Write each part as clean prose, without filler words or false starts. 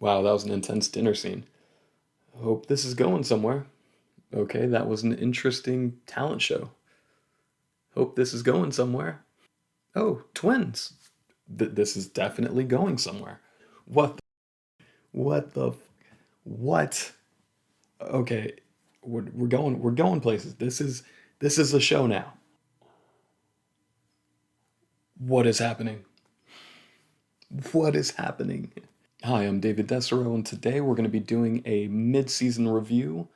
Wow, that was an intense dinner scene. Hope this is going somewhere. Okay, that was an interesting talent show. Hope this is going somewhere. Oh, twins. This is definitely going somewhere. What? What the? What? Okay, we're going places. This is a show now. What is happening? What is happening? Hi, I'm David Desero, and today we're going to be doing a mid-season review,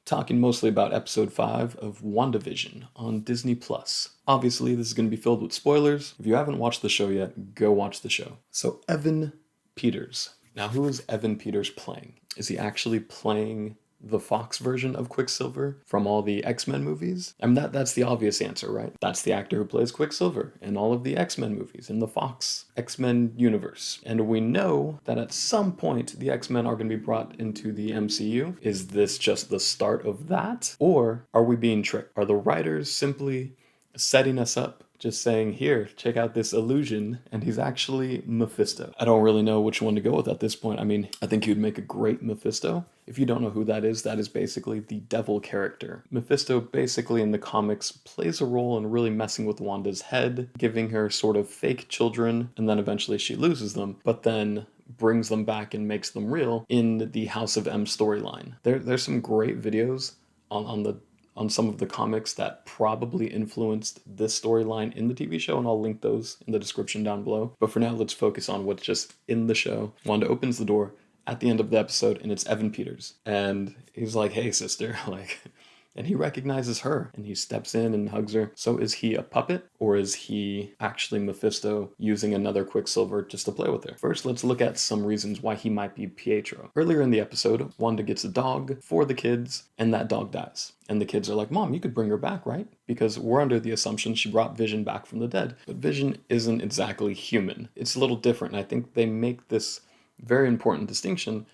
talking mostly about episode 5 of WandaVision on Disney Plus. Obviously, this is going to be filled with spoilers. If you haven't watched the show yet, go watch the show. So, Evan Peters. Now, who is Evan Peters playing? Is he actually playing the Fox version of Quicksilver from all the X-Men movies? I mean, that's the obvious answer, right? That's the actor who plays Quicksilver in all of the X-Men movies, in the Fox X-Men universe. And we know that at some point the X-Men are going to be brought into the MCU. Is this just the start of that? Or are we being tricked? Are the writers simply setting us up, just saying, here, check out this illusion, and he's actually Mephisto? I don't really know which one to go with at this point. I mean, I think he would make a great Mephisto. If you don't know who that is basically the devil character. Mephisto basically in the comics plays a role in really messing with Wanda's head, giving her sort of fake children, and then eventually she loses them, but then brings them back and makes them real in the House of M storyline. There's some great videos on some of the comics that probably influenced this storyline in the TV show, and I'll link those in the description down below. But for now, let's focus on what's just in the show. Wanda opens the door at the end of the episode, and it's Evan Peters. And he's like, hey, sister, like, and he recognizes her, and he steps in and hugs her. So is he a puppet, or is he actually Mephisto using another Quicksilver just to play with her? First, let's look at some reasons why he might be Pietro. Earlier in the episode, Wanda gets a dog for the kids, and that dog dies. And the kids are like, Mom, you could bring her back, right? Because we're under the assumption she brought Vision back from the dead. But Vision isn't exactly human. It's a little different, and I think they make this very important distinction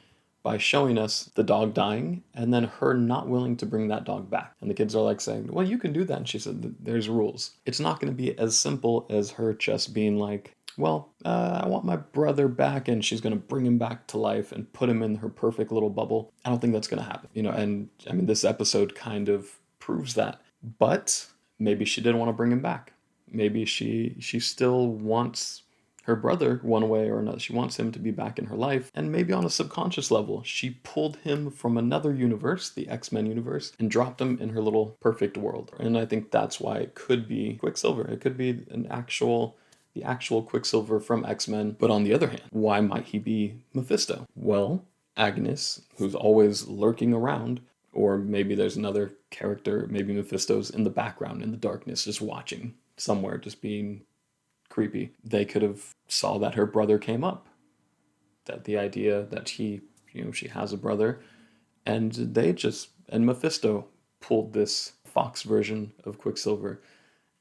by showing us the dog dying and then her not willing to bring that dog back. And the kids are like saying, well, you can do that. And she said, there's rules. It's not going to be as simple as her just being like, well, I want my brother back, and she's going to bring him back to life and put him in her perfect little bubble. I don't think that's going to happen. And I mean, this episode kind of proves that. But maybe she didn't want to bring him back. Maybe she still wants her brother one way or another. She wants him to be back in her life, and maybe on a subconscious level, she pulled him from another universe, the X-Men universe, and dropped him in her little perfect world. And I think that's why it could be Quicksilver. It could be the actual Quicksilver from X-Men. But on the other hand, why might he be Mephisto? Well, Agnes, who's always lurking around, or maybe there's another character, maybe Mephisto's in the background, in the darkness, just watching somewhere, just being creepy. They could have saw that her brother came up, that the idea that she has a brother, and Mephisto pulled this Fox version of Quicksilver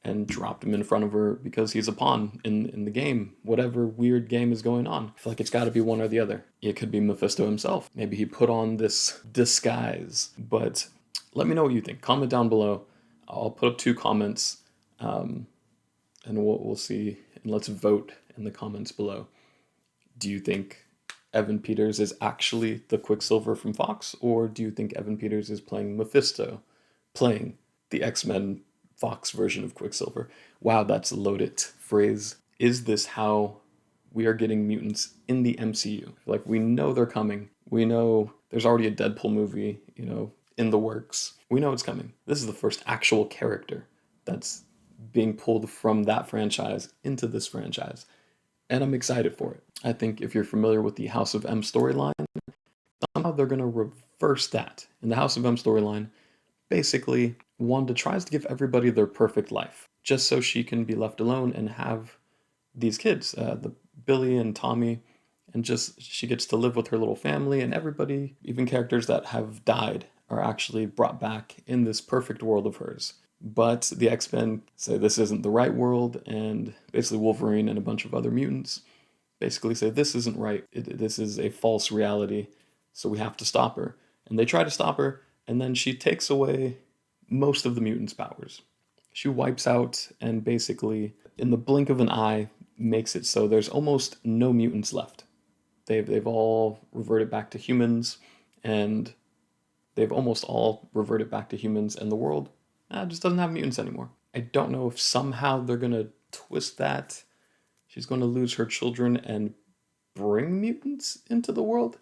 and dropped him in front of her because he's a pawn in the game, whatever weird game is going on. I feel like it's got to be one or the other. It could be Mephisto himself. Maybe he put on this disguise. But let me know what you think. Comment down below. I'll put up 2 comments. And we'll see, and let's vote in the comments below. Do you think Evan Peters is actually the Quicksilver from Fox, or do you think Evan Peters is playing Mephisto, playing the X-Men Fox version of Quicksilver? Wow, that's a loaded phrase. Is this how we are getting mutants in the MCU? Like, we know they're coming. We know there's already a Deadpool movie, in the works. We know it's coming. This is the first actual character that's being pulled from that franchise into this franchise, and I'm excited for it. I think if you're familiar with the House of M storyline, somehow they're going to reverse that. In the House of M storyline, basically, Wanda tries to give everybody their perfect life, just so she can be left alone and have these kids, the Billy and Tommy, and just she gets to live with her little family, and everybody, even characters that have died, are actually brought back in this perfect world of hers. But the X-Men say this isn't the right world, and basically Wolverine and a bunch of other mutants basically say this isn't right. This is a false reality, so we have to stop her. And they try to stop her, and then she takes away most of the mutants' powers. She wipes out and basically, in the blink of an eye, makes it so there's almost no mutants left. They've all reverted back to humans, and they've almost all reverted back to humans, and the world just doesn't have mutants anymore. I don't know if somehow they're gonna twist that. She's going to lose her children and bring mutants into the world.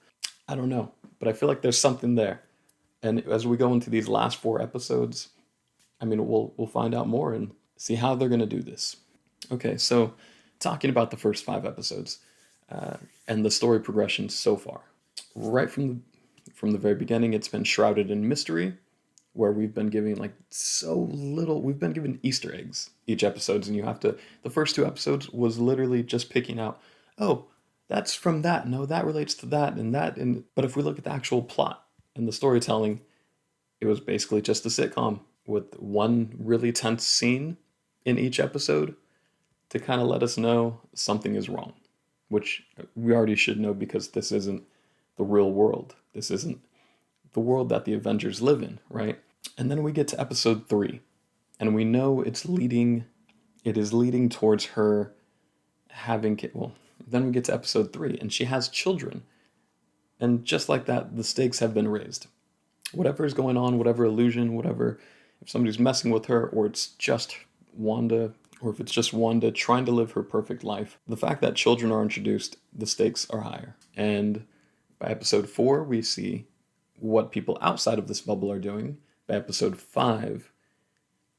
I don't know, but I feel like there's something there. And as we go into these last 4 episodes, I mean, we'll find out more and see how they're going to do this. Okay, so talking about the first 5 episodes and the story progression so far, right from the very beginning, it's been shrouded in mystery, where we've been giving like so little. We've been given Easter eggs each episodes, and you have to. The first 2 episodes was literally just picking out, oh, that's from that. No, that relates to that and that. And but if we look at the actual plot and the storytelling, it was basically just a sitcom with one really tense scene in each episode to kind of let us know something is wrong, which we already should know because this isn't the real world. This isn't the world that the Avengers live in, right? And then we get to episode 3, and we know it is leading towards her having, well, then we get to episode 3, and she has children. And just like that, the stakes have been raised. Whatever is going on, whatever illusion, whatever, if somebody's messing with her, or it's just Wanda, or if it's just Wanda trying to live her perfect life, the fact that children are introduced, the stakes are higher. And by episode 4, we see what people outside of this bubble are doing. By episode 5,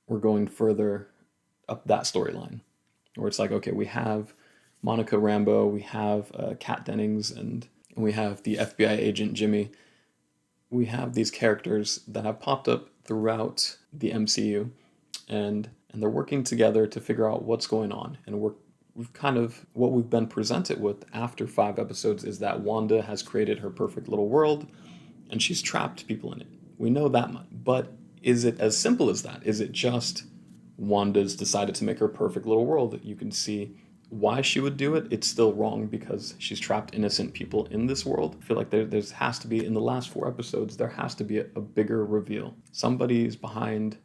we're going further up that storyline, where it's like, okay, we have Monica Rambeau, we have Kat Dennings, and we have the FBI agent Jimmy. We have these characters that have popped up throughout the MCU, and they're working together to figure out what's going on. And we've kind of, what we've been presented with after 5 episodes is that Wanda has created her perfect little world, and she's trapped people in it. We know that much. But is it as simple as that? Is it just Wanda's decided to make her perfect little world? You can see why she would do it. It's still wrong because she's trapped innocent people in this world. I feel like there has to be, in the last 4 episodes, there has to be a bigger reveal. Somebody is behind,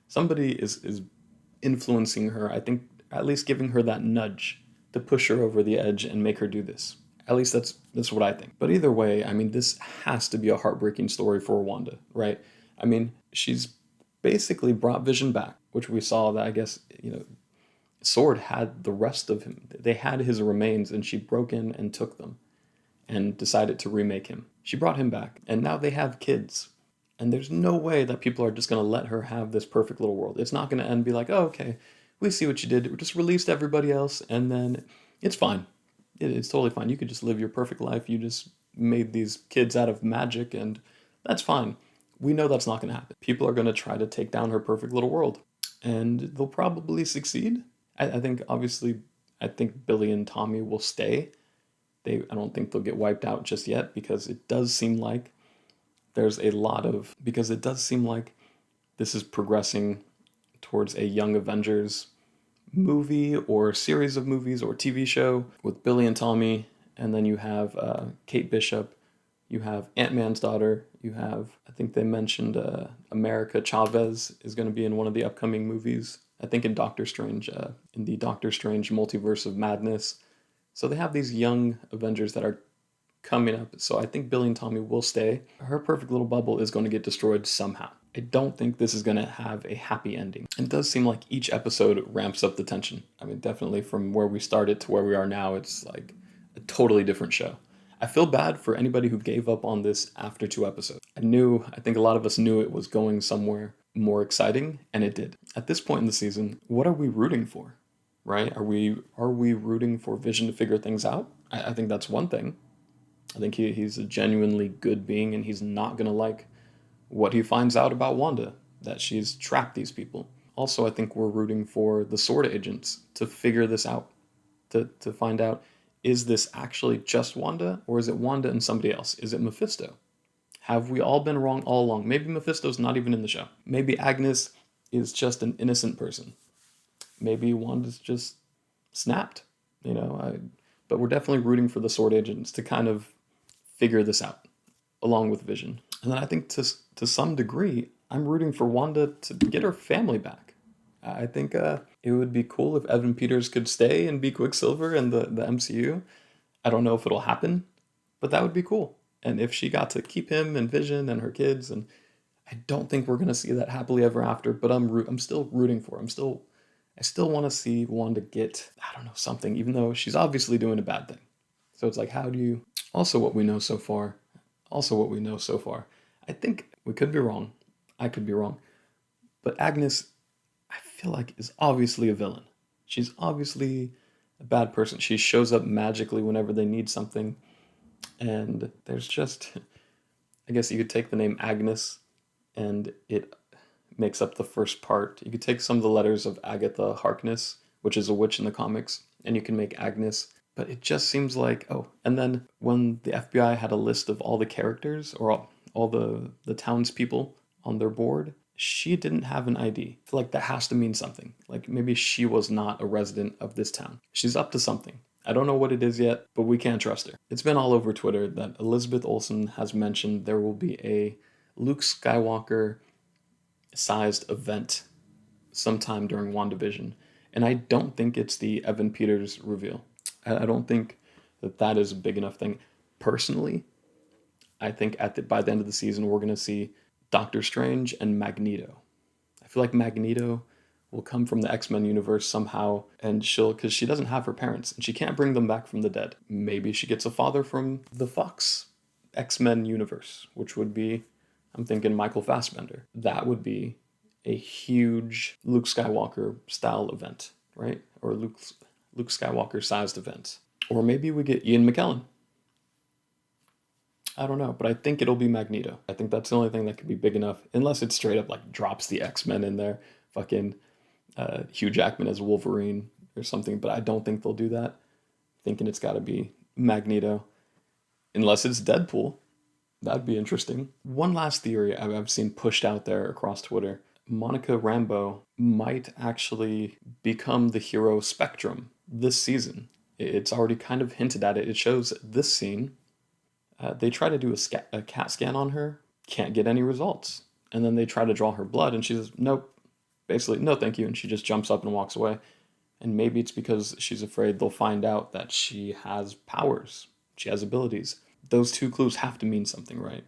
somebody is influencing her. I think at least giving her that nudge to push her over the edge and make her do this. At least that's what I think. But either way, I mean, this has to be a heartbreaking story for Wanda, right? I mean, she's basically brought Vision back, which we saw that, I guess, Sword had the rest of him. They had his remains, and she broke in and took them and decided to remake him. She brought him back, and now they have kids. And there's no way that people are just going to let her have this perfect little world. It's not going to end be like, oh, okay, we see what you did. We just released everybody else, and then it's fine. It's totally fine. You could just live your perfect life. You just made these kids out of magic, and that's fine. We know that's not going to happen. People are going to try to take down her perfect little world, and they'll probably succeed. I think, obviously, Billy and Tommy will stay. I don't think they'll get wiped out just yet because it does seem like this is progressing towards a Young Avengers movie or series of movies or TV show with Billy and Tommy, and then you have Kate Bishop, you have Ant-Man's daughter, you have, I think they mentioned America Chavez is going to be in one of the upcoming movies, I think in Doctor Strange, in the Doctor Strange Multiverse of Madness. So they have these young Avengers that are coming up, so I think Billy and Tommy will stay. Her perfect little bubble is going to get destroyed somehow. I don't think this is going to have a happy ending. It does seem like each episode ramps up the tension. I mean, definitely from where we started to where we are now, it's like a totally different show. I feel bad for anybody who gave up on this after 2 episodes. I think a lot of us knew it was going somewhere more exciting, and it did. At this point in the season, what are we rooting for, right? Are we rooting for Vision to figure things out? I think that's one thing. I think he's a genuinely good being, and he's not going to like what he finds out about Wanda, that she's trapped these people. Also, I think we're rooting for the Sword agents to figure this out, to find out, is this actually just Wanda, or is it Wanda and somebody else? Is it Mephisto? Have we all been wrong all along? Maybe Mephisto's not even in the show. Maybe Agnes is just an innocent person. Maybe Wanda's just snapped, but we're definitely rooting for the Sword agents to kind of figure this out, along with Vision. And then I think to some degree, I'm rooting for Wanda to get her family back. I think it would be cool if Evan Peters could stay and be Quicksilver in the MCU. I don't know if it'll happen, But that would be cool. And if she got to keep him and Vision and her kids, and I don't think we're gonna see that happily ever after, but I'm still rooting for her. I still want to see Wanda get, I don't know, something, even though she's obviously doing a bad thing. So it's like, how do you? Also, what we know so far. Also, what we know so far. I think we could be wrong. I could be wrong. But Agnes, I feel like, is obviously a villain. She's obviously a bad person. She shows up magically whenever they need something. And there's just, I guess you could take the name Agnes and it makes up the first part. You could take some of the letters of Agatha Harkness, which is a witch in the comics, and you can make Agnes. But it just seems like, oh, and then when the FBI had a list of all the characters or all the townspeople on their board, she didn't have an ID. I feel like that has to mean something. Like maybe she was not a resident of this town. She's up to something. I don't know what it is yet, but we can't trust her. It's been all over Twitter that Elizabeth Olsen has mentioned there will be a Luke Skywalker sized event sometime during WandaVision. And I don't think it's the Evan Peters reveal. I don't think that is a big enough thing. Personally, I think by the end of the season, we're going to see Doctor Strange and Magneto. I feel like Magneto will come from the X-Men universe somehow, and because she doesn't have her parents, and she can't bring them back from the dead. Maybe she gets a father from the Fox X-Men universe, which would be, I'm thinking Michael Fassbender. That would be a huge Luke Skywalker style event, right? Or Luke Skywalker sized event. Or maybe we get Ian McKellen. I don't know, but I think it'll be Magneto. I think that's the only thing that could be big enough, unless it straight up like drops the X-Men in there, fucking Hugh Jackman as Wolverine or something. But I don't think they'll do that. Thinking it's got to be Magneto, unless it's Deadpool. That'd be interesting. One last theory I've seen pushed out there across Twitter. Monica Rambeau might actually become the hero Spectrum this season. It's already kind of hinted at it. It shows this scene. They try to do a CAT scan on her, can't get any results. And then they try to draw her blood, and she says, nope, basically, no thank you. And she just jumps up and walks away. And maybe it's because she's afraid they'll find out that she has powers, she has abilities. Those two clues have to mean something, right?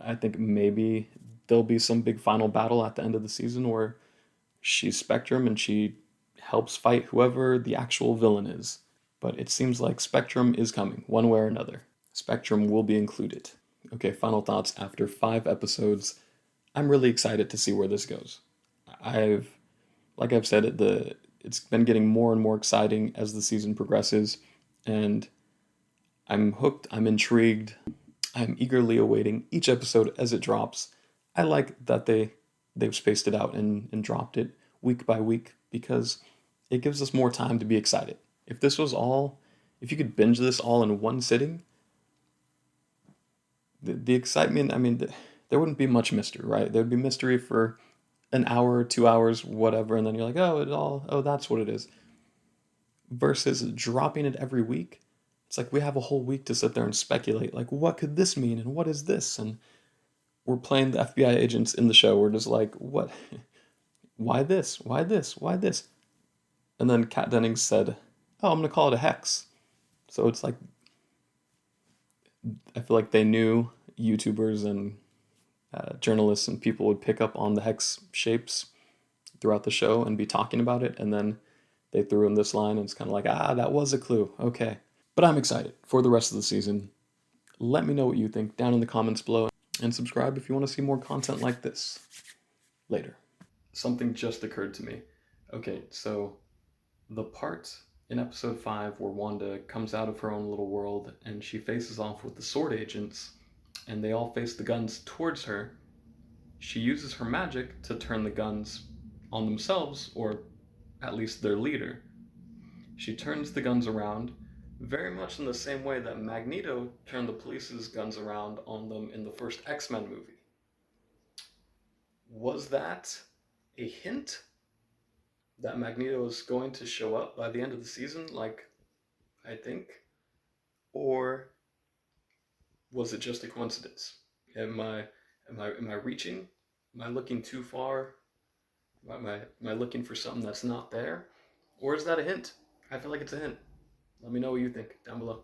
I think maybe there'll be some big final battle at the end of the season where she's Spectrum and she helps fight whoever the actual villain is. But it seems like Spectrum is coming, one way or another. Spectrum will be included. Okay, final thoughts after 5 episodes. I'm really excited to see where this goes. Like I've said, it's been getting more and more exciting as the season progresses, and I'm hooked, I'm intrigued, I'm eagerly awaiting each episode as it drops. I like that they've spaced it out and dropped it week by week because it gives us more time to be excited. If you could binge this all in one sitting, the excitement, I mean, there wouldn't be much mystery, right? There'd be mystery for an hour, 2 hours, whatever, and then you're like, oh, that's what it is. Versus dropping it every week, it's like we have a whole week to sit there and speculate, like, what could this mean, and what is this? And we're playing the FBI agents in the show. We're just like, what? Why this? Why this? Why this? And then Kat Dennings said, oh, I'm going to call it a hex. So it's like, I feel like they knew YouTubers and journalists and people would pick up on the hex shapes throughout the show and be talking about it. And then they threw in this line and it's kind of like, that was a clue. Okay. But I'm excited for the rest of the season. Let me know what you think down in the comments below and subscribe if you want to see more content like this later. Something just occurred to me. Okay, so the part in episode 5 where Wanda comes out of her own little world and she faces off with the sword agents and they all face the guns towards her, she uses her magic to turn the guns on themselves, or at least their leader. She turns the guns around very much in the same way that Magneto turned the police's guns around on them in the first X-Men movie. Was that a hint that Magneto is going to show up by the end of the season, like I think? Or was it just a coincidence? Am I reaching? Am I looking too far? Am I looking for something that's not there? Or is that a hint? I feel like it's a hint. Let me know what you think down below.